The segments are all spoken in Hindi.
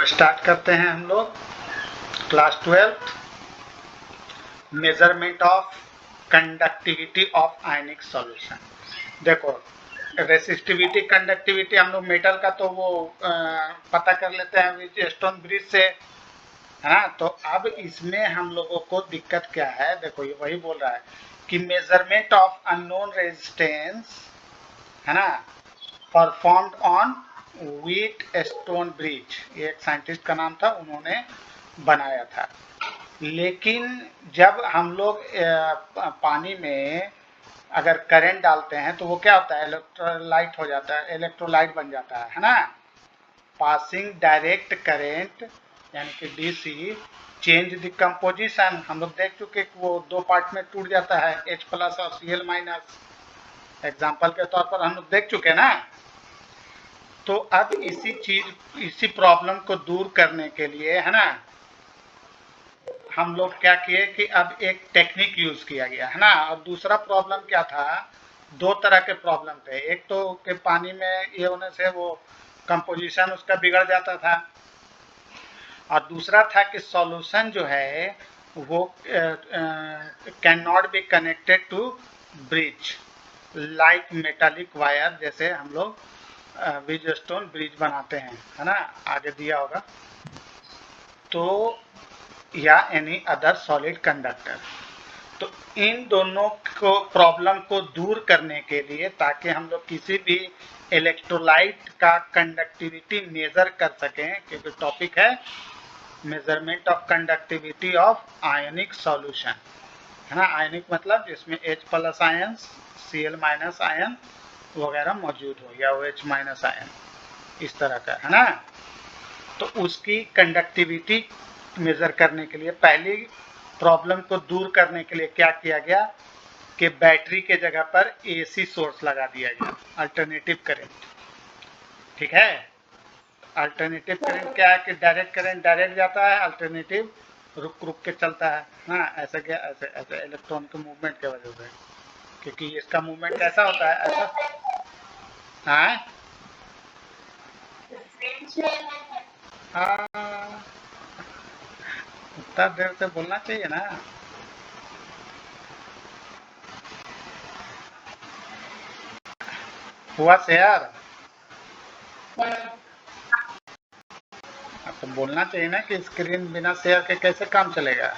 स्टार्ट करते हैं हम लोग class 12 measurement of conductivity of ionic solution. देखो रेसिस्टिविटी कंडक्टिविटी हम लोग मेटल का तो वो पता कर लेते हैं व्हीटस्टोन ब्रिज से, है ना। तो अब इसमें हम लोगों को दिक्कत क्या है, देखो ये वही बोल रहा है कि मेजरमेंट ऑफ अननोन रेजिस्टेंस, है ना, परफॉर्म्ड ऑन व्हीटस्टोन ब्रिज। ये एक साइंटिस्ट का नाम था, उन्होंने बनाया था। लेकिन जब हम लोग पानी में अगर करंट डालते हैं तो वो क्या होता है, इलेक्ट्रोलाइट हो जाता है, इलेक्ट्रोलाइट बन जाता है ना। पासिंग डायरेक्ट करंट यानी कि डीसी चेंज द कंपोजिशन। हम लोग देख चुके कि वो दो पार्ट में टूट जाता है, H+ और Cl-। एग्जाम्पल के तौर पर हम लोग देख चुके ना। तो अब इसी प्रॉब्लम को दूर करने के लिए, है ना, हम लोग क्या किए कि अब एक टेक्निक यूज किया गया, है ना। और दूसरा प्रॉब्लम क्या था, दो तरह के प्रॉब्लम थे। एक तो कि पानी में ये होने से वो कंपोजिशन उसका बिगड़ जाता था, और दूसरा था कि सॉल्यूशन जो है वो can not be connected to bridge like metallic wire, जैसे हम लोग व्हीटस्टोन ब्रिज बनाते हैं, है ना, आगे दिया होगा तो, या एनी अदर सॉलिड कंडक्टर। तो इन दोनों को प्रॉब्लम को दूर करने के लिए, ताकि हम लोग किसी भी इलेक्ट्रोलाइट का कंडक्टिविटी मेजर कर सकें, क्योंकि टॉपिक है measurement of conductivity of ionic solution, है ना। आयनिक मतलब जिसमें H+ आयन, Cl- आयन वगैरह मौजूद हो, या OH- आयन, इस तरह का, है ना। तो उसकी कंडक्टिविटी मेजर करने के लिए, पहली प्रॉब्लम को दूर करने के लिए क्या किया गया कि बैटरी के जगह पर AC सोर्स लगा दिया गया, अल्टरनेटिव करंट। ठीक है, अल्टरनेटिव करंट क्या है कि डायरेक्ट करंट डायरेक्ट जाता है, अल्टरनेटिव रुक रुक के चलता है ना। ऐसे क्या, ऐसे ऐसे इलेक्ट्रॉन के मूवमेंट की वजह से, क्योंकि इसका मूवमेंट कैसा होता है, ऐसा। हाँ उतना देर से बोलना चाहिए ना। हुआ शेयर, तो बोलना चाहिए ना कि स्क्रीन बिना शेयर के कैसे काम चलेगा।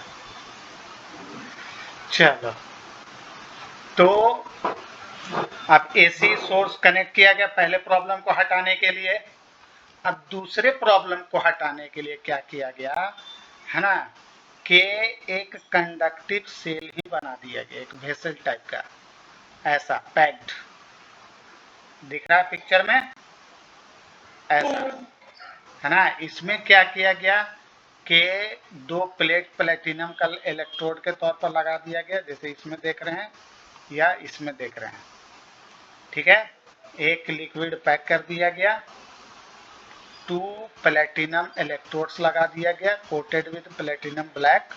चलो, तो अब AC सोर्स कनेक्ट किया गया पहले प्रॉब्लम को हटाने के लिए। अब दूसरे प्रॉब्लम को हटाने के लिए क्या किया गया, है ना, कि एक कंडक्टिव सेल ही बना दिया गया, एक वेसल टाइप का, ऐसा पैक्ड दिख रहा है पिक्चर में, ऐसा, है ना। इसमें क्या किया गया कि दो प्लेट प्लेटिनम का इलेक्ट्रोड के तौर पर लगा दिया गया, जैसे इसमें देख रहे हैं या इसमें देख रहे हैं। ठीक है, एक लिक्विड पैक कर दिया गया, 2 प्लेटिनम इलेक्ट्रोड्स लगा दिया गया, coated with platinum black.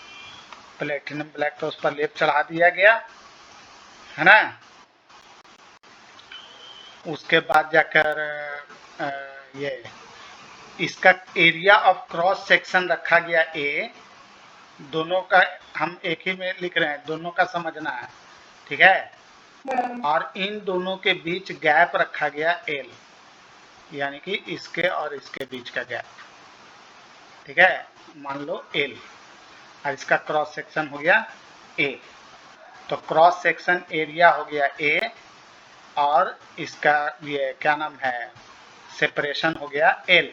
Platinum black तो उस पर लेप चढ़ा दिया गया, है ना। उसके बाद जाकर ये इसका एरिया ऑफ क्रॉस सेक्शन रखा गया A, दोनों का हम एक ही में लिख रहे हैं, दोनों का समझना है, ठीक है। और इन दोनों के बीच गैप रखा गया L, यानी कि इसके और इसके बीच का गैप, ठीक है, मान लो L, और इसका क्रॉस सेक्शन हो गया A। तो क्रॉस सेक्शन एरिया हो गया A, और इसका ये क्या नाम है, सेपरेशन हो गया L।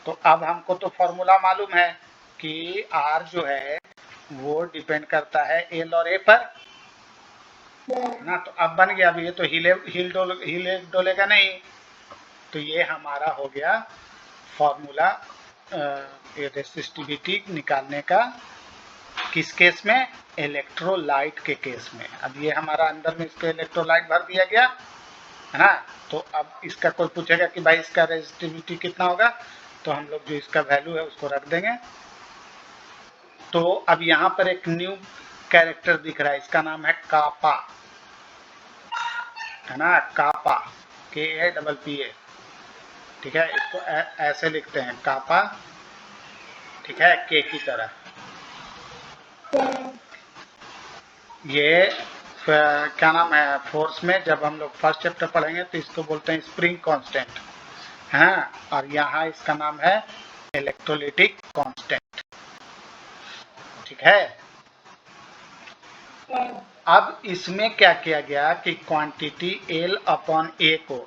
तो अब हमको तो फॉर्मूला मालूम है कि R जो है वो डिपेंड करता है L और A पर ना। तो अब बन गया, अभी ये तो हिले डोलेगा नहीं। तो ये हमारा हो गया फॉर्मूला रेसिस्टिविटी निकालने का, किस केस में, इलेक्ट्रोलाइट के केस में। अब ये हमारा अंदर में इसके इलेक्ट्रोलाइट भर दिया गया, है ना। तो अब इसका कोई पूछेगा कि भाई इसका रेजिस्टिविटी कितना होगा, तो हम लोग जो इसका वैल्यू है उसको रख देंगे। तो अब यहाँ पर एक न्यू कैरेक्टर दिख रहा है, इसका नाम है कापा, है ना, कापा, KAPPA। ठीक है, इसको ऐसे लिखते हैं कापा, ठीक है, के की तरह। ये क्या नाम है, फोर्स में जब हम लोग फर्स्ट चैप्टर पढ़ेंगे तो इसको बोलते हैं स्प्रिंग कांस्टेंट, हाँ, और यहाँ इसका नाम है इलेक्ट्रोलिटिक कांस्टेंट। ठीक है, अब इसमें क्या किया गया कि क्वांटिटी L अपॉन A को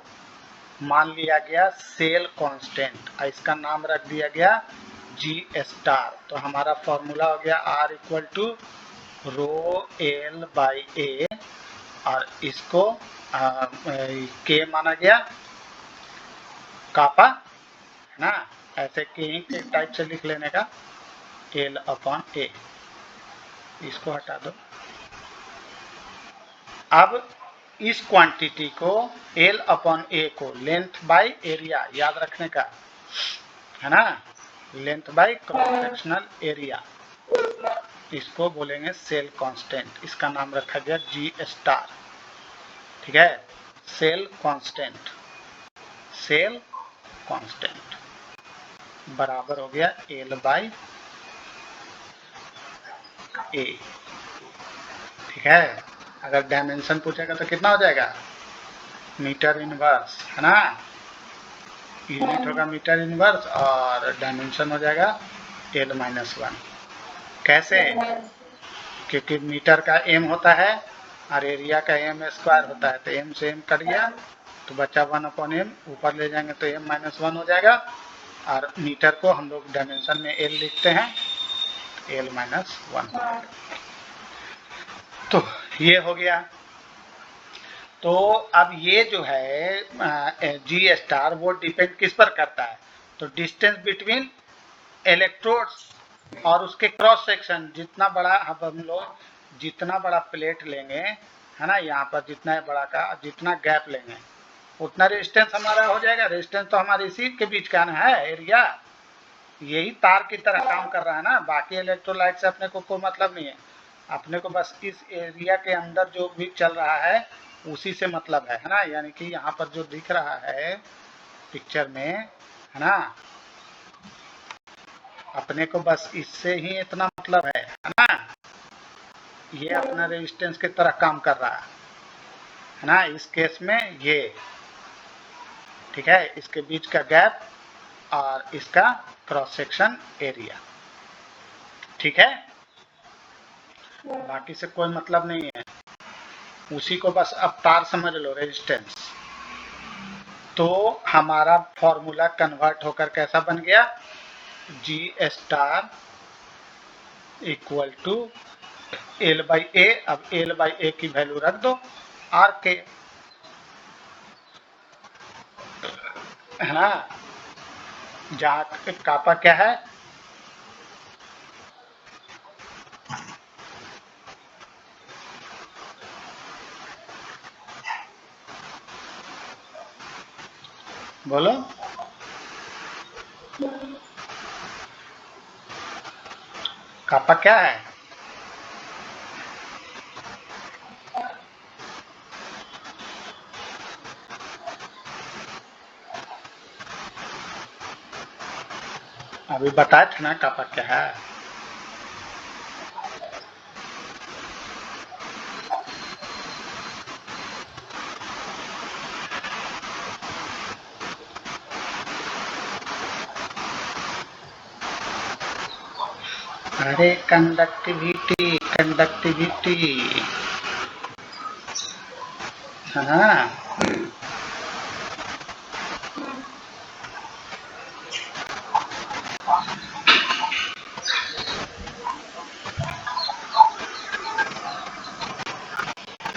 मान लिया गया सेल कांस्टेंट, इसका नाम रख दिया गया G स्टार। तो हमारा फॉर्मूला हो गया R equal to rho L by A, और इसको K माना गया, कापा है ना, ऐसे के टाइप से लिख लेने का, L अपॉन A, इसको हटा दो। अब इस क्वांटिटी को L अपॉन A को लेंथ बाय एरिया याद रखने का है ना, length by cross sectional area, इसको बोलेंगे सेल कांस्टेंट। इसका नाम रखा गया G स्टार। ठीक है, सेल कांस्टेंट, सेल कांस्टेंट बराबर हो गया L बाय A। ठीक है, अगर डायमेंशन पूछेगा तो कितना हो जाएगा, मीटर इनवर्स, है ना, यूनिट होगा मीटर इनवर्स और डायमेंशन हो जाएगा L-1। कैसे, क्योंकि मीटर का m होता है और एरिया का m स्क्वायर होता है, तो m से m कट गया तो बचा 1 अपॉन m, ऊपर ले जाएंगे तो m-1 हो जाएगा, और मीटर को हम लोग डायमेंशन में L लिखते हैं, L-1। तो ये हो गया। तो अब ये जो है G स्टार वो डिपेंड किस पर करता है, तो डिस्टेंस बिटवीन इलेक्ट्रोड्स और उसके क्रॉस सेक्शन, जितना बड़ा अब हम लोग जितना बड़ा प्लेट लेंगे, है ना, यहाँ पर जितना बड़ा का जितना गैप लेंगे उतना रेजिस्टेंस हमारा हो जाएगा। रेजिस्टेंस तो हमारे इसी के बीच का है, एरिया, यही तार की तरह काम कर रहा है ना, बाकी इलेक्ट्रोलाइट से अपने को कोई मतलब नहीं है, अपने को बस इस एरिया के अंदर जो भी चल रहा है उसी से मतलब है ना, यानी कि यहाँ पर जो दिख रहा है पिक्चर में, है ना, अपने को बस इससे ही इतना मतलब है ना, ये अपना रेजिस्टेंस की तरह काम कर रहा है ना, इस केस में ये, ठीक है, इसके बीच का गैप और इसका क्रॉस सेक्शन एरिया। ठीक है, बाकी से कोई मतलब नहीं है, उसी को बस अब तार समझ लो, रेजिस्टेंस। तो हमारा फॉर्मूला कन्वर्ट होकर कैसा बन गया, G star equal to L by A। अब L बाई A की वैल्यू रख दो R के, है ना, जहाँ कापा क्या है, बोलो, कापा क्या है, अभी बताए थे ना कापा क्या है। अरे कंडक्टिविटी, कंडक्टिविटी, है ना,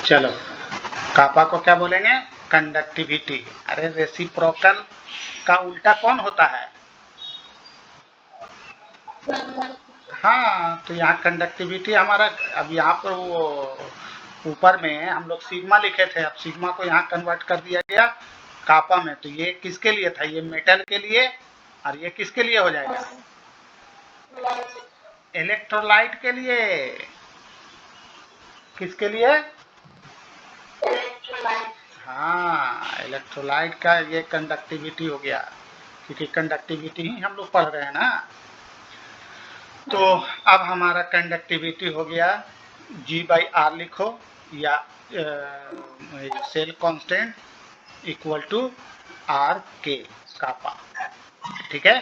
चलो कापा को क्या बोलेंगे, कंडक्टिविटी। अरे रेसिप्रोकल का उल्टा कौन होता है, हाँ, तो यहाँ कंडक्टिविटी हमारा, अब यहाँ पर वो ऊपर में हम लोग सिग्मा लिखे थे, अब सिग्मा को यहाँ कन्वर्ट कर दिया गया कापा में, तो ये किसके लिए था, ये मेटल के लिए, और ये किसके लिए हो जाएगा, इलेक्ट्रोलाइट के लिए। किसके लिए, हाँ, इलेक्ट्रोलाइट का ये कंडक्टिविटी हो गया, क्योंकि कंडक्टिविटी ही हम लोग पढ़ रहे हैं ना। तो अब हमारा कंडक्टिविटी हो गया G/R लिखो या cell constant equal to R के कापा, ठीक है।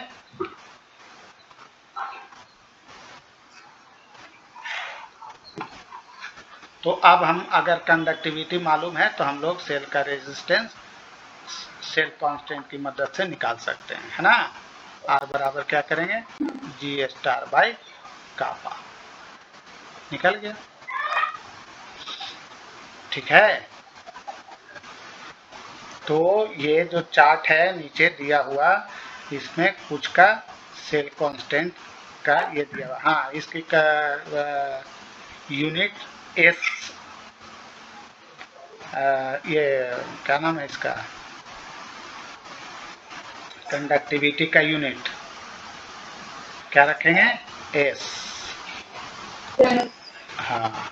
तो अब हम अगर कंडक्टिविटी मालूम है तो हम लोग सेल का रेजिस्टेंस सेल कांस्टेंट की मदद से निकाल सकते हैं, है ना। आर बराबर क्या करेंगे, G* कापा, निकल गया, ठीक है। तो ये जो चार्ट है नीचे दिया हुआ, इसमें कुछ का सेल कांस्टेंट का ये दिया हुआ, हाँ इसकी का यूनिट एस, ये क्या नाम है इसका, कंडक्टिविटी का यूनिट क्या रखेंगे, एस, हाँ।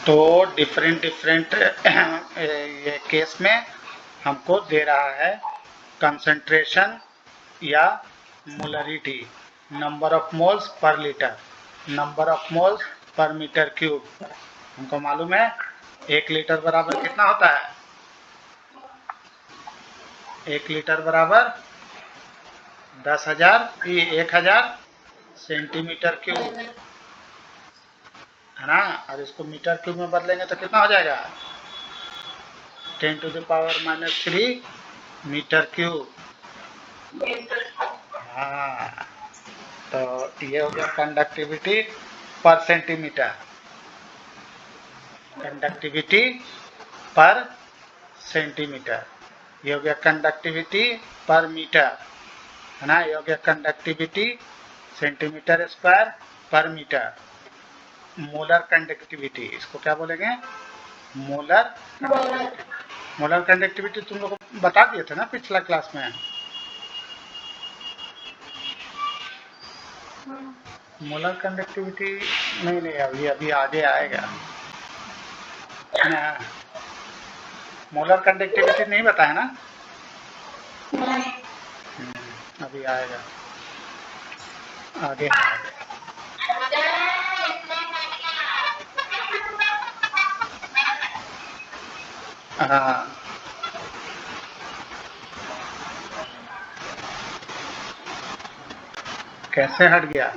तो डिफरेंट ये केस में हमको दे रहा है कंसंट्रेशन या molarity, number of moles per litre, number of moles per metre cube. हमको मालूम है 1 लीटर बराबर कितना होता है, 1 लीटर बराबर 1000 सेंटीमीटर क्यूब, है ना। और इसको मीटर क्यूब में बदलेंगे तो कितना हो जाएगा, 10⁻³ मीटर क्यूब, हाँ। तो ये हो गया कंडक्टिविटी पर सेंटीमीटर, कंडक्टिविटी पर सेंटीमीटर, ये हो गया कंडक्टिविटी पर मीटर, है ना। ये हो गया कंडक्टिविटी सेंटीमीटर स्क्वायर पर मीटर। मोलर कंडक्टिविटी, इसको क्या बोलेंगे, मोलर मोलर कंडक्टिविटी तुम लोग को बता दिए थे ना पिछला क्लास में। मोलर कंडक्टिविटी नहीं अभी आगे आएगा ना। मोलर कंडक्टिविटी नहीं बताया ना, अभी आएगा आगे। हाँ, कैसे हट गया,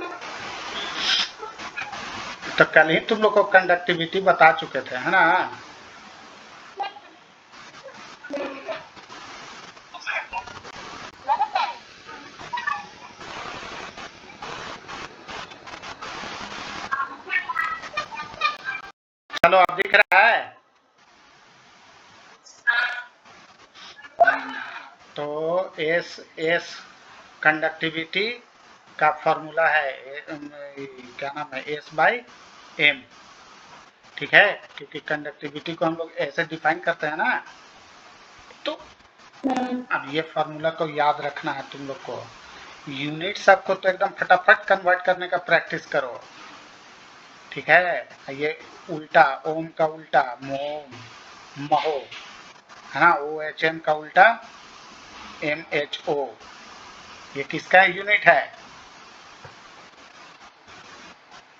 तो कल ही तुम लोग को कंडक्टिविटी बता चुके थे, है ना। चलो अब दिख रहा है। तो एस कंडक्टिविटी का फॉर्मूला है, क्या नाम है, S/M, ठीक है। क्योंकि कंडक्टिविटी को हम लोग ऐसे डिफाइन करते हैं ना। तो अब ये फॉर्मूला को याद रखना है तुम लोग को, यूनिट सबको तो एकदम फटाफट कन्वर्ट करने का प्रैक्टिस करो, ठीक है। ये उल्टा, ओम का उल्टा मोम, महो, है ना। OHM का उल्टा MHO, ये किसका यूनिट है,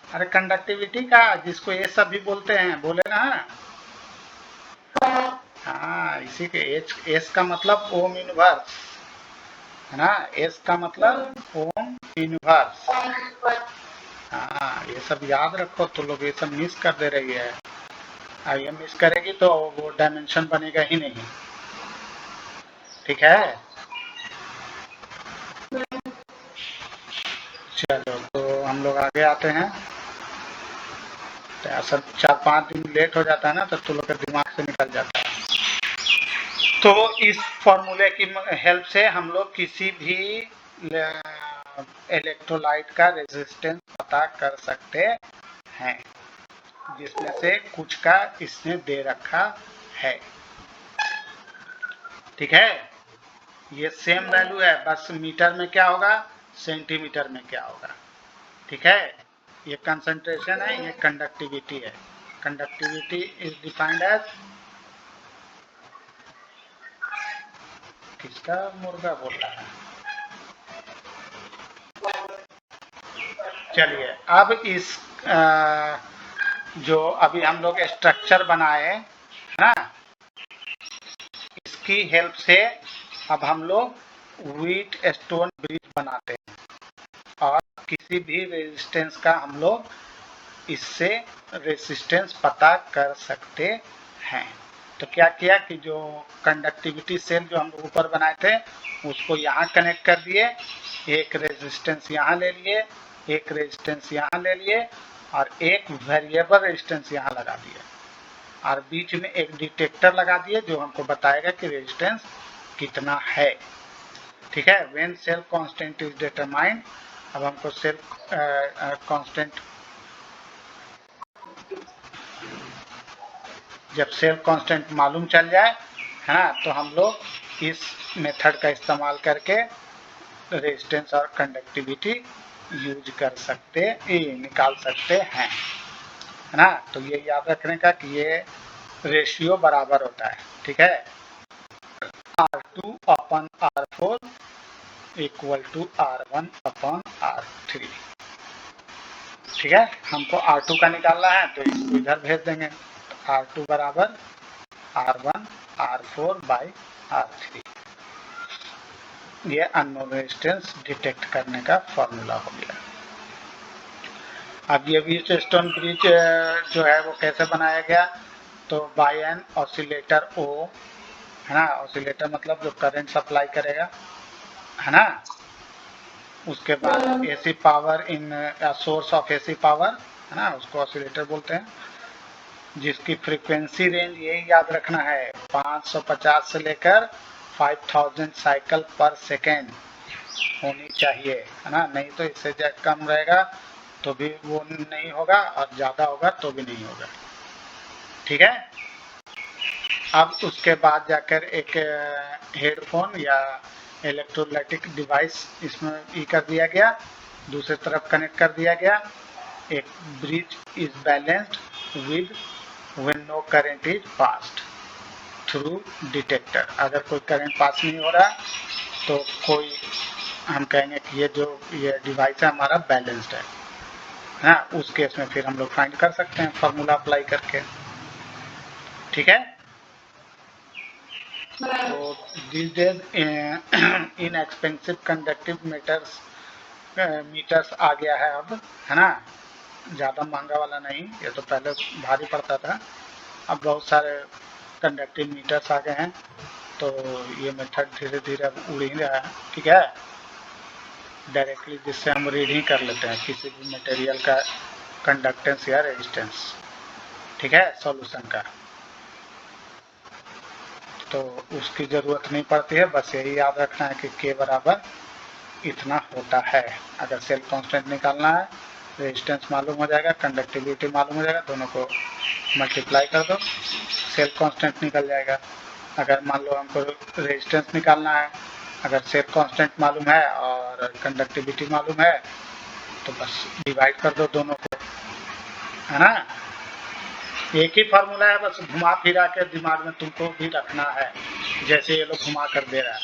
अरे कंडक्टिविटी का, जिसको ये सब भी बोलते हैं, बोले ना। हाँ, इसी के एस का मतलब ओम इनवर्स, है ना। एस का मतलब ओम इनवर्स, हाँ। ये सब याद रखो, तो लोग ये सब मिस कर दे रही है, ये मिस करेगी तो वो डायमेंशन बनेगा ही नहीं, ठीक है। चलो तो हम लोग आगे आते हैं। तो ऐसा 4-5 दिन लेट हो जाता है ना, तो तुम लोग के दिमाग से निकल जाता है। तो इस फॉर्मूले की हेल्प से हम लोग किसी भी इलेक्ट्रोलाइट का रेजिस्टेंस पता कर सकते हैं, जिसमें से कुछ का इसने दे रखा है, ठीक है। ये सेम वैल्यू है, बस मीटर में क्या होगा, सेंटीमीटर में क्या होगा, ठीक है। ये कंसंट्रेशन है, ये कंडक्टिविटी है। कंडक्टिविटी इज डिफाइंड एज किसका मुर्गा बोल रहा है? चलिए, अब इस जो अभी हम लोग स्ट्रक्चर बनाए है ना, इसकी हेल्प से अब हम लोग व्हीट स्टोन ब्रिज बनाते हैं और किसी भी रेजिस्टेंस का हम लोग इससे रेजिस्टेंस पता कर सकते हैं। तो क्या किया कि जो कंडक्टिविटी सेल जो हम लोग ऊपर बनाए थे उसको यहाँ कनेक्ट कर दिए, एक रेजिस्टेंस यहाँ ले लिए, एक रेजिस्टेंस यहाँ ले लिए और एक वेरिएबल रेजिस्टेंस यहाँ लगा दिए और बीच में एक डिटेक्टर लगा दिए जो हमको बताएगा कि रेजिस्टेंस कितना है। ठीक है, when cell constant is determined, अब हमको सेल कांस्टेंट, जब सेल कांस्टेंट मालूम चल जाए है ना, तो हम लोग इस मेथड का इस्तेमाल करके रेजिस्टेंस और कंडक्टिविटी यूज कर सकते, निकाल सकते हैं, है ना। तो ये याद रखने का कि ये रेशियो बराबर होता है। ठीक है, R2 upon R4 equal to R1 upon R3। ठीक है, हमको R2 का निकालना है तो इसको इधर भेज देंगे, तो R2 बराबर R1 R4 बाई R3। ये अननोन रेजिस्टेंस डिटेक्ट करने का फॉर्मूला हो गया। अब ये व्हीट स्टोन ब्रिज जो है वो कैसे बनाया गया, तो बाय एन ऑसिलेटर O, है ना, ऑसिलेटर मतलब जो करंट सप्लाई करेगा, है ना। उसके बाद AC power in source of AC power, है ना, उसको ऑसिलेटर बोलते हैं, जिसकी फ्रीक्वेंसी रेंज यही याद रखना है 550 से लेकर 5000 साइकिल पर सेकेंड होनी चाहिए, है ना, नहीं तो इससे कम रहेगा तो भी वो नहीं होगा और ज़्यादा होगा तो भी नहीं होगा। ठीक है, अब उसके बाद जाकर एक हेडफोन या इलेक्ट्रोलाइटिक डिवाइस इसमें ई कर दिया गया, दूसरी तरफ कनेक्ट कर दिया गया। एक bridge is balanced with when no current is passed through detector. अगर कोई करंट पास नहीं हो रहा तो कोई हम कहेंगे कि ये डिवाइस है हमारा बैलेंस्ड है ना, उस केस में फिर हम लोग फाइंड कर सकते हैं फार्मूला अप्लाई करके। ठीक है, तो these days inexpensive conductive meters आ गया है अब, है ना, ज़्यादा महंगा वाला नहीं, ये तो पहले भारी पड़ता था, अब बहुत सारे कंडक्टिव मीटर्स आ गए हैं, तो ये मेथड धीरे धीरे अब उड़ ही रहा है। ठीक है, डायरेक्टली जिससे हम रीडिंग कर लेते हैं किसी भी मटेरियल का कंडक्टेंस या रेजिस्टेंस। ठीक है, सॉल्यूशन का, तो उसकी ज़रूरत नहीं पड़ती है, बस यही याद रखना है कि K बराबर इतना होता है। अगर सेल कांस्टेंट निकालना है, रेजिस्टेंस मालूम हो जाएगा, कंडक्टिविटी मालूम हो जाएगा, दोनों को मल्टीप्लाई कर दो, सेल कांस्टेंट निकल जाएगा। अगर मान लो हमको रेजिस्टेंस निकालना है, अगर सेल कांस्टेंट मालूम है और कंडक्टिविटी मालूम है तो बस डिवाइड कर दो दोनों को, है ना। एक ही फार्मूला है, बस घुमा फिरा के दिमाग में तुमको भी रखना है, जैसे ये लोग घुमा कर दे रहा है।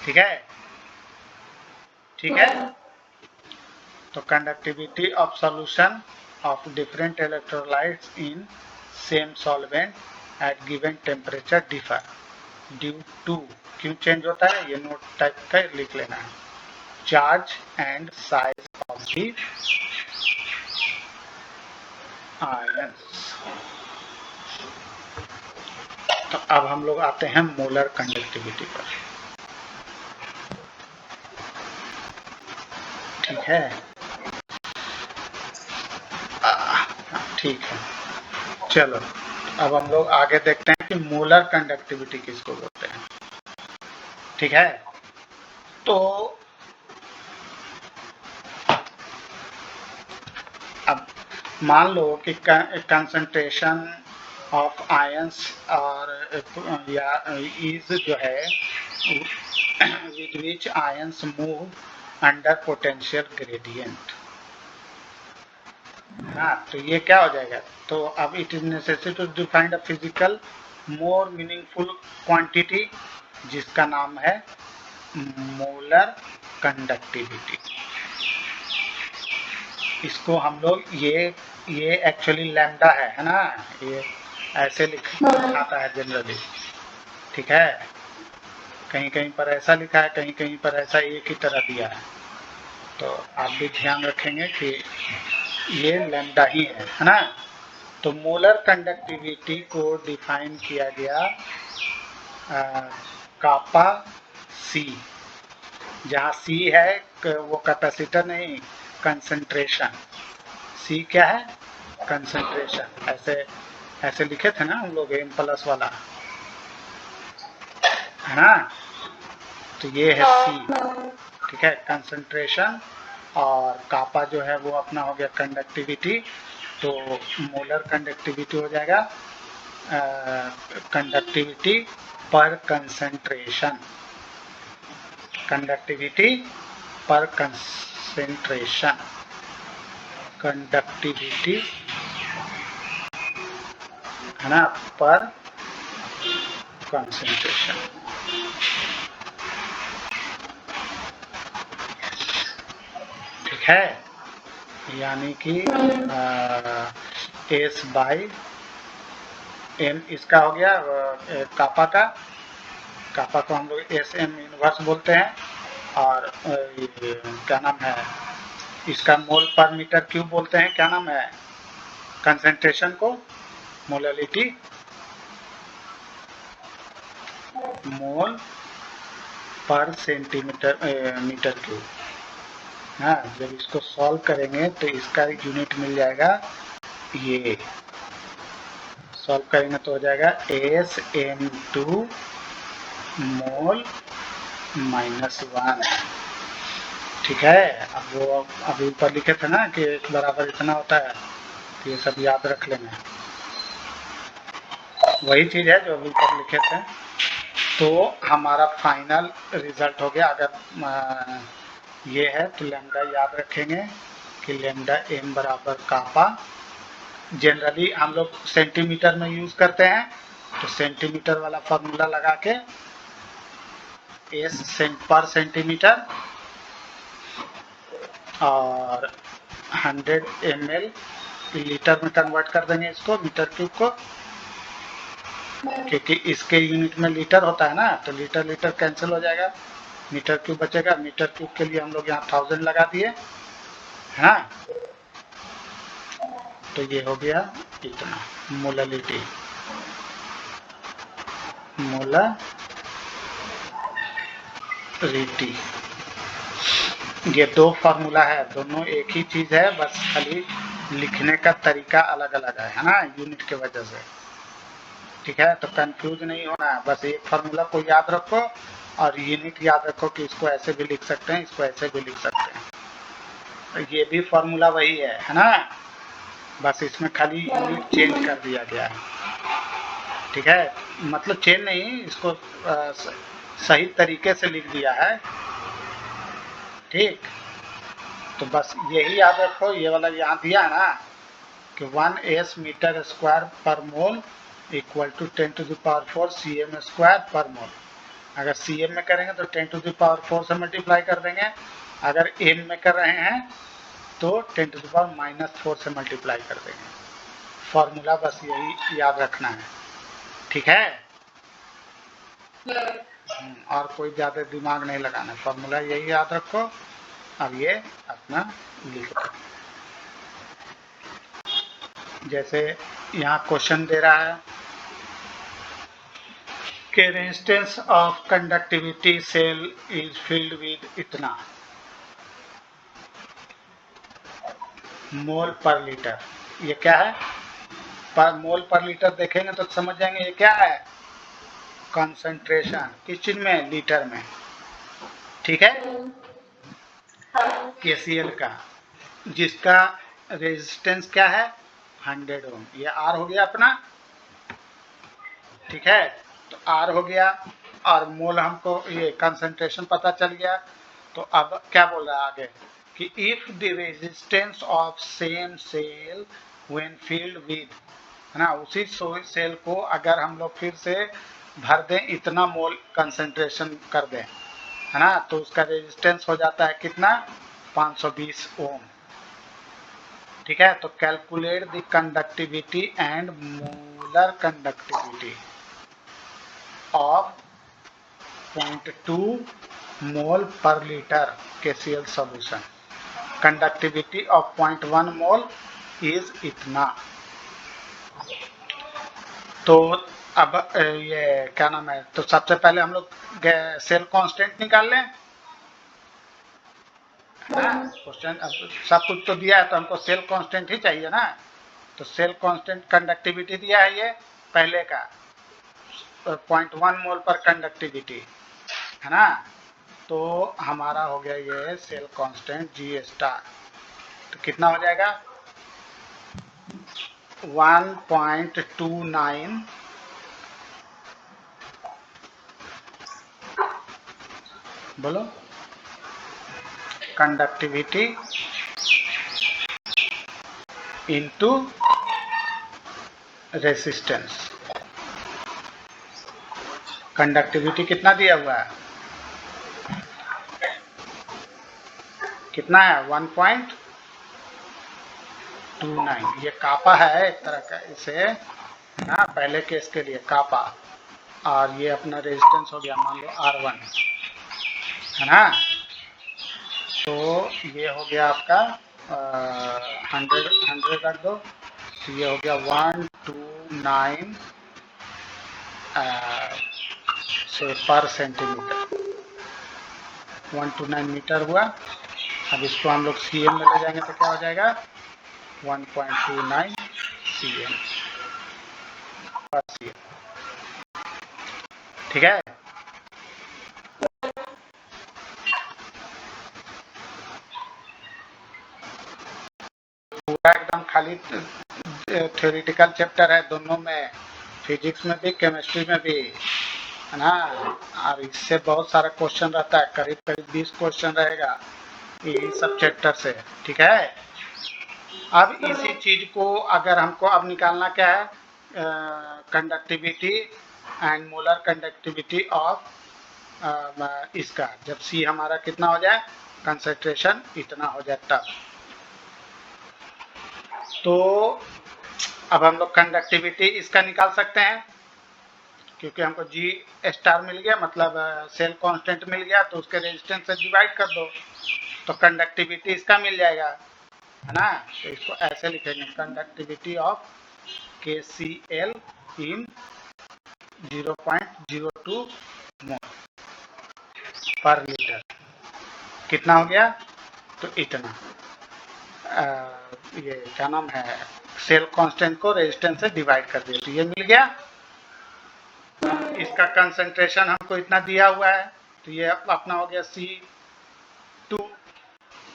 ठीक है, ठीक है, तो conductivity of solution of different electrolytes in same solvent at given temperature differ due to, क्यों चेंज होता है ये नोट टाइप का लिख लेना है, charge and size of the ions. तो अब हम लोग आते हैं मोलर कंडक्टिविटी पर। ठीक है, ठीक है, चलो अब हम लोग आगे देखते हैं कि मोलर कंडक्टिविटी किसको बोलते हैं। ठीक है, तो अब मान लो कि कंसंट्रेशन ऑफ आयंस और या इज जो है with which ions move under potential gradient. हाँ, तो ये क्या हो जाएगा, तो अब it is necessary to define a physical more meaningful quantity जिसका नाम है मोलर कंडक्टिविटी। इसको हम लोग ये एक्चुअली लैम्डा है ना, ये ऐसे लिखाता है जनरली, ठीक है। कहीं कहीं पर ऐसा लिखा है, कहीं कहीं पर ऐसा एक ही तरह दिया है, तो आप भी ध्यान रखेंगे कि ये लैम्डा ही है ना। तो मोलर कंडक्टिविटी को डिफाइन किया गया कापा सी, जहाँ सी है वो कैपेसिटर नहीं, कंसंट्रेशन। सी क्या है? कंसंट्रेशन। ऐसे लिखे थे ना हम लोग एम प्लस वाला, है ना। तो ये है सी, ठीक है, कंसंट्रेशन। और कापा जो है वो अपना हो गया कंडक्टिविटी। तो मोलर कंडक्टिविटी हो जाएगा कंडक्टिविटी पर कंसंट्रेशन, कंडक्टिविटी पर कंसंट्रेशन, कंडक्टिविटी है ना पर कंसंट्रेशन। ठीक है, यानी कि एस बाई एम इसका हो गया कापा का। कापा को हम लोग एस एम इनवर्स बोलते हैं। और क्या नाम है इसका, मोल पर मीटर क्यूब बोलते हैं। क्या नाम है कंसंट्रेशन को? मोलैलिटी, मोल पर सेंटीमीटर मीटर क्यूब। हाँ, जब इसको सॉल्व करेंगे तो इसका यूनिट मिल जाएगा, ये सॉल्व करेंगे तो हो जाएगा एस एम टू मोल -1। ठीक है, अब वो अभी ऊपर लिखे थे ना कि एक बराबर इतना होता है, तो ये सब याद रख लेंगे। वही चीज है जो अभी ऊपर लिखे थे। तो हमारा फाइनल रिजल्ट हो गया। अगर ये है तो लैम्डा याद रखेंगे कि लैम्डा एम बराबर कापा। जनरली हम लोग सेंटीमीटर में यूज करते हैं, तो सेंटीमीटर वाला फॉर्मूला लगा के एस पर सेंटीमीटर और 100 ml लीटर में कन्वर्ट कर देंगे इसको, मीटर क्यूब को, क्योंकि इसके यूनिट में लीटर होता है ना, तो लीटर लीटर कैंसिल हो जाएगा, मीटर क्यूब बचेगा। मीटर क्यूब के लिए हम लोग यहाँ 1000 लगा दिए, है ना। तो ये हो गया इतना मोलैलिटी, मोलैरिटी। ये दो फार्मूला है, दोनों एक ही चीज है, बस खाली लिखने का तरीका अलग अलग है ना, यूनिट के वजह से। ठीक है, तो कंफ्यूज नहीं होना है, बस एक फार्मूला को याद रखो और यूनिट याद रखो कि इसको ऐसे भी लिख सकते हैं, इसको ऐसे भी लिख सकते हैं। तो ये भी फार्मूला वही है ना, बस इसमें खाली यूनिट चेंज कर दिया गया है। ठीक है, मतलब चेंज नहीं, इसको सही तरीके से लिख दिया है। ठीक, तो बस यही याद रखो, ये वाला यहाँ दिया है ना कि 1s मीटर स्क्वायर पर मोल इक्वल टू 10⁴ cm² पर मोल। अगर cm में करेंगे तो 10⁴ से मल्टीप्लाई कर देंगे, अगर m में कर रहे हैं तो 10⁻⁻⁴ से मल्टीप्लाई कर देंगे। फॉर्मूला बस यही याद रखना है, ठीक है। और कोई ज़्यादा दिमाग नहीं लगाना, फॉर्मूला यही याद रखो और ये अपना लिखो। जैसे यहाँ क्वेश्चन दे रहा है कि resistance of conductivity cell is filled with इतना मोल पर लीटर। ये क्या है? पर मोल पर लीटर देखेंगे तो समझ जाएंगे ये क्या है, कंसंट्रेशन। किस चीज में? लीटर में। ठीक है, KCl का, जिसका रेजिस्टेंस क्या है 100 ओम। ये R हो गया अपना, ठीक है। तो R हो गया और मोल हमको ये कंसंट्रेशन पता चल गया। तो अब क्या बोल रहा है आगे कि if the resistance of same cell when filled with, है ना, उसी सेल को अगर हम लोग फिर से भर दें, इतना मोल कंसंट्रेशन कर दें, है ना, तो उसका रेजिस्टेंस हो जाता है कितना, 520 ओम। ठीक है, तो calculate the conductivity and molar conductivity of 0.2 मोल पर litre KCl solution. Conductivity of 0.1 mole is इतना। तो अब ये क्या नाम है, तो सबसे पहले हम लोग सेल कांस्टेंट निकाल लें। क्वेश्चन सब कुछ तो दिया है, तो हमको सेल कांस्टेंट ही चाहिए ना। तो सेल कांस्टेंट कंडक्टिविटी दिया है ये पहले का 0.1 मोल पर कंडक्टिविटी, है ना। तो हमारा हो गया ये सेल कांस्टेंट G स्टार, तो कितना हो जाएगा 1.29 बोलो कंडक्टिविटी इनटू रेसिस्टेंस। कंडक्टिविटी कितना दिया हुआ है, कितना है 1.29। ये कापा है एक तरह का, इसे ना पहले केस के लिए कापा, और ये अपना रेजिस्टेंस हो गया मान लो R1, है ना। तो ये हो गया आपका 100 रख दो, तो ये हो गया 129 से पर सेंटीमीटर, 129 मीटर हुआ। अब इसको हम लोग CM में ले जाएंगे तो क्या हो जाएगा 1.29 CM पर CM। ठीक है, पूरा एकदम खाली थ्योरेटिकल चैप्टर है दोनों में, फिजिक्स में भी केमिस्ट्री में भी, है ना। और इससे बहुत सारा क्वेश्चन रहता है, करीब करीब 20 क्वेश्चन रहेगा यही सब चैप्टर से। ठीक है, अब इसी चीज को अगर हमको अब निकालना क्या है, conductivity and molar conductivity of इसका, जब C हमारा कितना हो जाए, कंसंट्रेशन इतना हो जाए तब। तो अब हम लोग कंडक्टिविटी इसका निकाल सकते हैं, क्योंकि हमको G स्टार मिल गया, मतलब सेल कांस्टेंट मिल गया, तो उसके रेजिस्टेंस से डिवाइड कर दो तो कंडक्टिविटी इसका मिल जाएगा, है ना। तो इसको ऐसे लिखेंगे, कंडक्टिविटी ऑफ KCl इन 0.02 मोल पर लीटर, कितना हो गया, तो इतना। ये क्या नाम है, सेल कांस्टेंट को रेजिस्टेंस से डिवाइड कर दिया, तो ये मिल गया। इसका कंसंट्रेशन हमको इतना दिया हुआ है, तो ये अपना हो गया C2,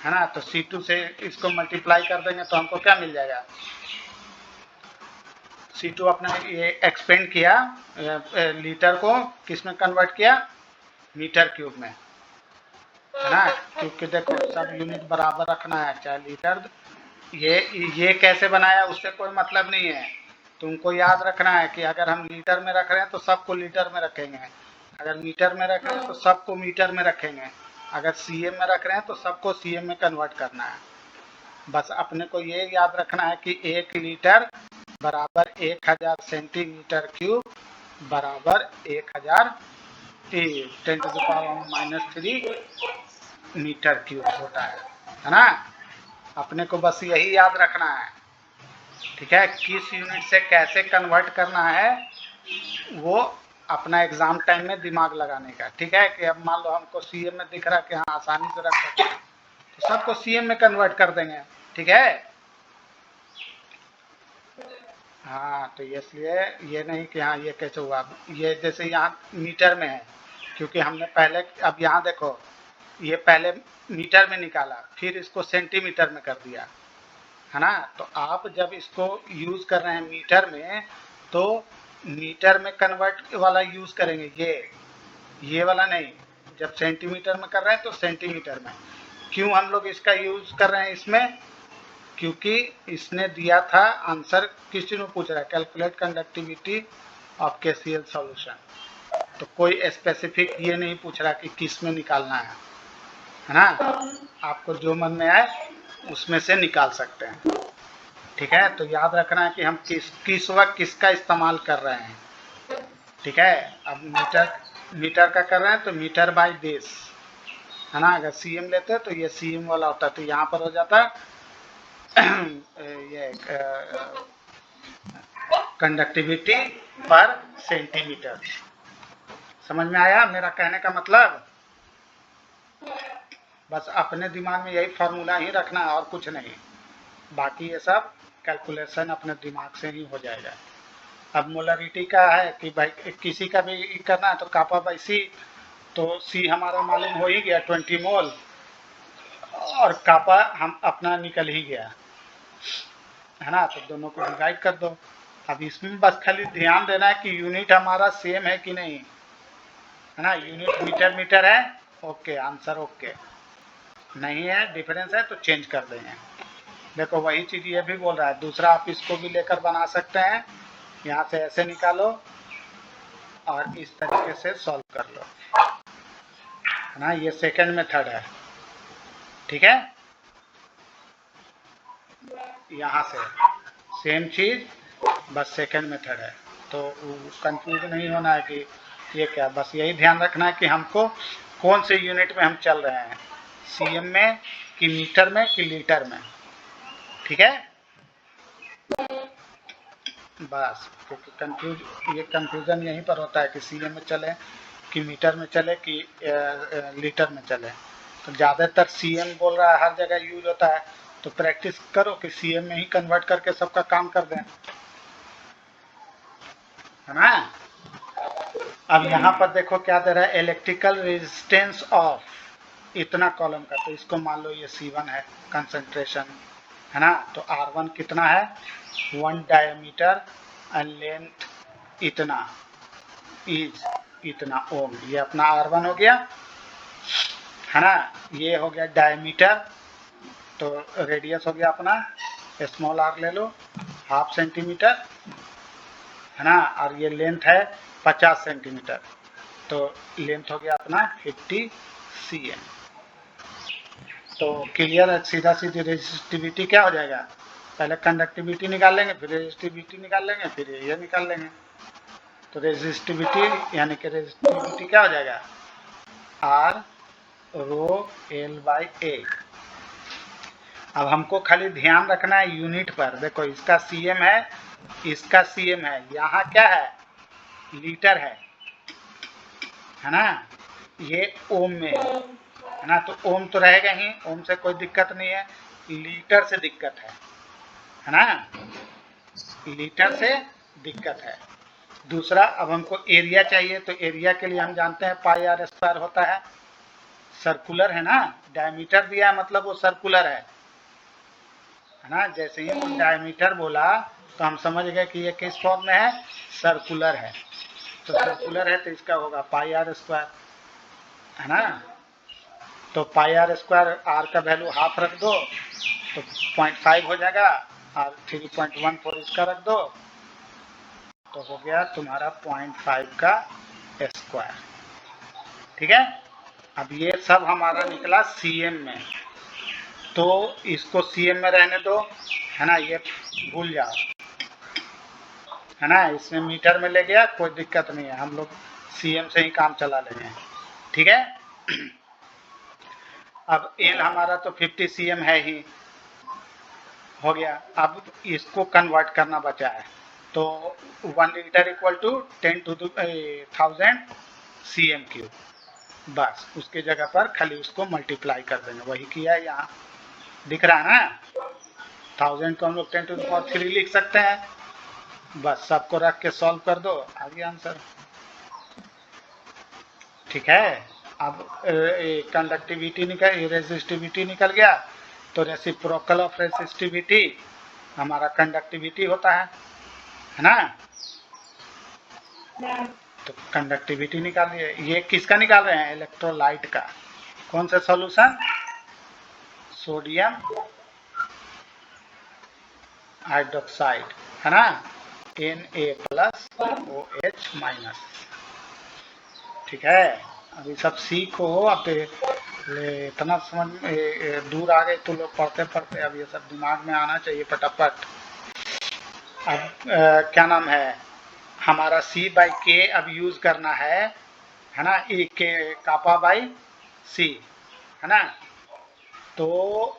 है ना। तो C2 से इसको मल्टीप्लाई कर देंगे तो हमको क्या मिल जाएगा, C2 अपना ये एक्सपेंड किया, लीटर को किस में कन्वर्ट किया, मीटर क्यूब में, है ना। क्योंकि देखो सब यूनिट बराबर रखना है, चाहे लीटर, ये कैसे बनाया उससे कोई मतलब नहीं है, तुमको याद रखना है कि अगर हम लीटर में रख रहे हैं तो सबको लीटर में रखेंगे, अगर मीटर में रख रहे हैं तो सबको मीटर में रखेंगे, अगर CM में रख रहे हैं तो सबको CM में कन्वर्ट करना है। बस अपने को ये याद रखना है कि 1 लीटर बराबर 1000 सेंटीमीटर क्यूब बराबर 1000 10⁻³ मीटर क्यूब होता है ना। अपने को बस यही याद रखना है, ठीक है। किस यूनिट से कैसे कन्वर्ट करना है वो अपना एग्जाम टाइम में दिमाग लगाने का, ठीक है। कि अब मान लो हमको CM में दिख रहा है कि हाँ आसानी से रख सकते हैं, तो सबको CM में कन्वर्ट कर देंगे, ठीक है। हाँ, तो इसलिए ये नहीं कि हाँ ये कैसे हुआ, ये जैसे यहाँ मीटर में है, क्योंकि हमने पहले, अब यहाँ देखो ये पहले मीटर में निकाला, फिर इसको सेंटीमीटर में कर दिया, है ना। तो आप जब इसको यूज कर रहे हैं मीटर में, तो मीटर में कन्वर्ट वाला यूज करेंगे, ये वाला नहीं। जब सेंटीमीटर में कर रहे हैं तो सेंटीमीटर में। क्यों हम लोग इसका यूज कर रहे हैं इसमें, क्योंकि इसने दिया था आंसर, किस चीज में पूछ रहा है, calculate conductivity of KCl solution. तो कोई स्पेसिफिक ये नहीं पूछ रहा कि किस में निकालना है ना, आपको जो मन में आए उसमें से निकाल सकते हैं। ठीक है, तो याद रखना है कि हम किस वक्त किसका इस्तेमाल कर रहे हैं। ठीक है, अब मीटर का कर रहे हैं तो मीटर बाय बेस है ना, अगर सीएम लेते हैं तो ये सीएम वाला होता है, तो यहाँ पर हो जाता ये कंडक्टिविटी पर सेंटीमीटर। समझ में आया मेरा कहने का मतलब? बस अपने दिमाग में यही फार्मूला ही रखना है और कुछ नहीं, बाकी ये सब कैलकुलेशन अपने दिमाग से ही हो जाएगा। अब मोलरिटी का है कि भाई किसी का भी करना है तो कापा बाई सी, तो सी हमारा मालूम हो ही गया 20 मोल, और कापा हम अपना निकल ही गया है ना, तो दोनों को डिवाइड कर दो। अब इसमें बस खाली ध्यान देना है कि यूनिट हमारा सेम है कि नहीं, है ना, यूनिट मीटर है, ओके, आंसर ओके, नहीं है डिफरेंस है तो चेंज कर देंगे। देखो वही चीज ये भी बोल रहा है, दूसरा आप इसको भी लेकर बना सकते हैं, यहाँ से ऐसे निकालो और इस तरीके से सॉल्व कर लो, है ना, ये सेकंड मेथड है। ठीक है, यहाँ से सेम चीज बस सेकंड मेथड है, तो कंफ्यूज नहीं होना है कि ये क्या, बस यही ध्यान रखना है कि हमको कौन से यूनिट में हम चल रहे हैं, सीएम में कि मीटर में कि लीटर में। ठीक है, बस ये कंफ्यूजन यहीं पर होता है कि सीएम में चले कि मीटर में चले कि लीटर में चले, तो ज़्यादातर सीएम बोल रहा है, हर जगह यूज होता है, तो प्रैक्टिस करो कि सीएम में ही कन्वर्ट करके सबका काम कर दें, है ना। अब यहाँ पर देखो क्या दे रहा है, इलेक्ट्रिकल रेजिस्टेंस ऑफ इतना कॉलम का, तो इसको मान लो ये C1 है कंसंट्रेशन, है ना, तो R1 कितना है 1 डायमीटर एंड लेंथ इतना इज इतना ओम, ये अपना R1 हो गया, है ना, ये हो गया डायमीटर, तो रेडियस हो गया अपना स्मॉल r ले लो 1/2 सेंटीमीटर, है ना, और ये लेंथ है 50 सेंटीमीटर, तो लेंथ हो गया अपना 50 cm। तो क्लियर है, सीधा सीधी रेजिस्टिविटी क्या हो जाएगा, पहले कंडक्टिविटी निकाल लेंगे, फिर रेजिस्टिविटी निकाल लेंगे, फिर ये निकाल लेंगे, तो रेजिस्टिविटी यानी कि रेजिस्टिविटी क्या हो जाएगा R रो L/A। अब हमको खाली ध्यान रखना है यूनिट पर, देखो इसका सीएम है, इसका सीएम है, यहाँ क्या है लीटर है ना, ये ओम में है ना, तो ओम तो रहेगा ही, ओम से कोई दिक्कत नहीं है, लीटर से दिक्कत है ना, लीटर से दिक्कत है। दूसरा, अब हमको एरिया चाहिए, तो एरिया के लिए हम जानते हैं पाई r स्क्वायर होता है, सर्कुलर है ना, डायमीटर दिया है मतलब वो सर्कुलर है ना, जैसे ही वो डायमीटर बोला तो हम समझ गए कि ये किस फॉर्म में है, सर्कुलर है, तो सर्कुलर है तो इसका होगा पाई r स्क्वायर, है ना, तो पाई r स्क्वायर r का वैल्यू 1/2 रख दो तो 0.5 हो जाएगा, और 3.14 इसका रख दो तो हो गया तुम्हारा 0.5 का स्क्वायर। ठीक है, अब ये सब हमारा निकला सीएम में, तो इसको सीएम में रहने दो, है ना, ये भूल जाओ, है ना, इसमें मीटर में ले गया कोई दिक्कत नहीं है, हम लोग सीएम से ही काम चला लेंगे। ठीक है, अब एल हमारा तो 50 सीएम है ही, हो गया, अब इसको कन्वर्ट करना बचा है, तो 1 litre equal to 10,000 cm cube, बस उसके जगह पर खाली उसको मल्टीप्लाई कर देंगे, वही किया है, यहाँ दिख रहा है ना, 1000 को हम लोग 10⁻³ लिख सकते हैं, बस सबको रख के सॉल्व कर दो, आ गया आंसर। ठीक है, अब कंडक्टिविटी निकल, रेजिस्टिविटी निकल गया, तो रेसिप्रोकल ऑफ रेसिस्टिविटी हमारा कंडक्टिविटी होता है ना, तो कंडक्टिविटी निकाल दिए। ये किसका निकाल रहे हैं, इलेक्ट्रोलाइट का, कौन सा सॉल्यूशन, सोडियम हाइड्रोक्साइड, है ना, Na+OH-, ठीक है, अभी सब सीखो। अब इतना समझ दूर आ गए तो लोग पढ़ते पढ़ते अब ये सब दिमाग में आना चाहिए फटाफट। अब क्या नाम है, हमारा सी बाई के अब यूज करना है ना, ए के कापा बाई सी, है ना। तो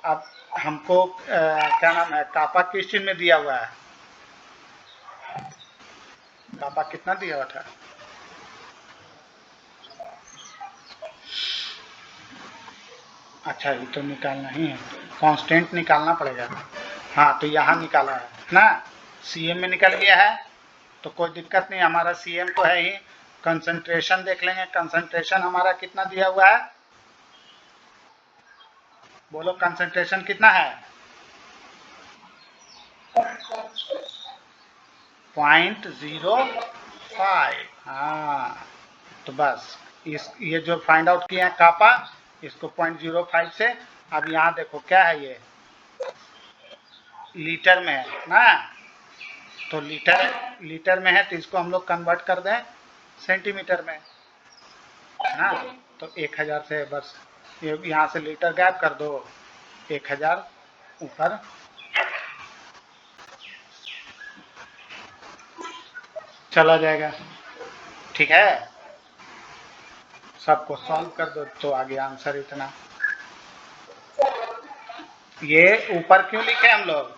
अब हमको क्या नाम है, कापा किस चीज में दिया हुआ है, कापा कितना दिया हुआ था, अच्छा ये तो निकालना ही है, कांस्टेंट निकालना पड़ेगा। हाँ तो यहाँ निकाला है ना, सीएम में निकल गया है, तो कोई दिक्कत नहीं, हमारा सीएम तो है ही। कंसंट्रेशन देख लेंगे, कंसंट्रेशन हमारा कितना दिया हुआ है, बोलो कंसंट्रेशन कितना है, 0.05। हाँ तो बस इस ये जो फाइंड आउट किया है कापा, इसको 0.05 से, अब यहाँ देखो क्या है, ये लीटर में है ना, तो लीटर में है तो इसको हम लोग कन्वर्ट कर दें सेंटीमीटर में, है ना। तो 1000 से बस ये यहाँ से लीटर गायब कर दो, 1000 ऊपर चला जाएगा, ठीक है। सबको सॉल्व कर दो तो आगे आंसर इतना। ये ऊपर क्यों लिखे हम लोग,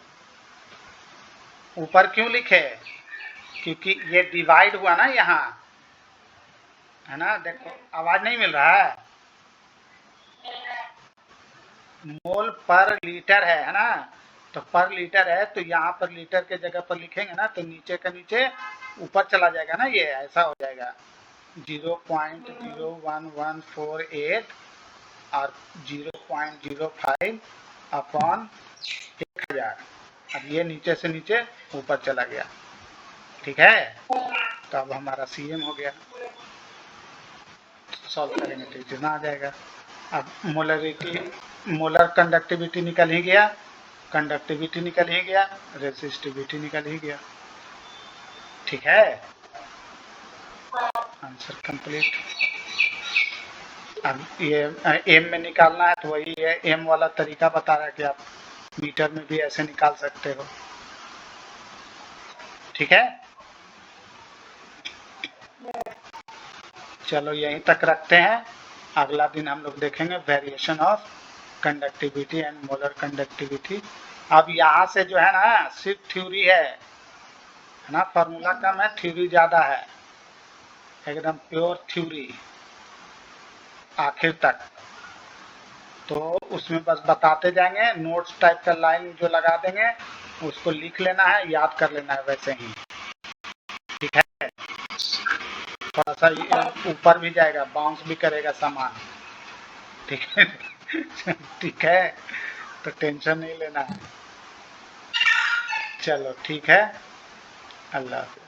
ऊपर क्यों लिखे, क्योंकि ये डिवाइड हुआ ना यहाँ, है ना। देखो आवाज नहीं मिल रहा है, मोल पर लीटर है ना, तो पर लीटर है तो यहाँ पर लीटर के जगह पर लिखेंगे ना, तो नीचे का नीचे ऊपर चला जाएगा ना, ये ऐसा हो जाएगा 0.01148 और 0.05 अपॉन 1000। अब ये नीचे से नीचे ऊपर चला गया, ठीक है। तो अब हमारा सीएम हो गया, सॉल्व करेंगे तो इतना आ जाएगा। अब मोलर कंडक्टिविटी निकल ही गया, कंडक्टिविटी निकल ही गया, रेसिस्टिविटी निकल ही गया, ठीक है। Answer complete. अब ये एम में निकालना है तो वही है, एम वाला तरीका बता रहा है कि आप मीटर में भी ऐसे निकाल सकते हो, ठीक है। चलो यहीं तक रखते हैं, अगला दिन हम लोग देखेंगे variation of conductivity and molar conductivity. अब यहाँ से जो है ना सिर्फ थ्योरी है ना, फार्मूला कम है, थ्योरी ज्यादा है, एकदम प्योर थ्योरी आखिर तक। तो उसमें बस बताते जाएंगे, नोट्स टाइप का लाइन जो लगा देंगे उसको लिख लेना है, याद कर लेना है वैसे ही, ठीक है। थोड़ा सा ऊपर भी जाएगा, बाउंस भी करेगा सामान, ठीक है। ठीक है, तो टेंशन नहीं लेना है। चलो ठीक है, अल्लाह हाफिज़।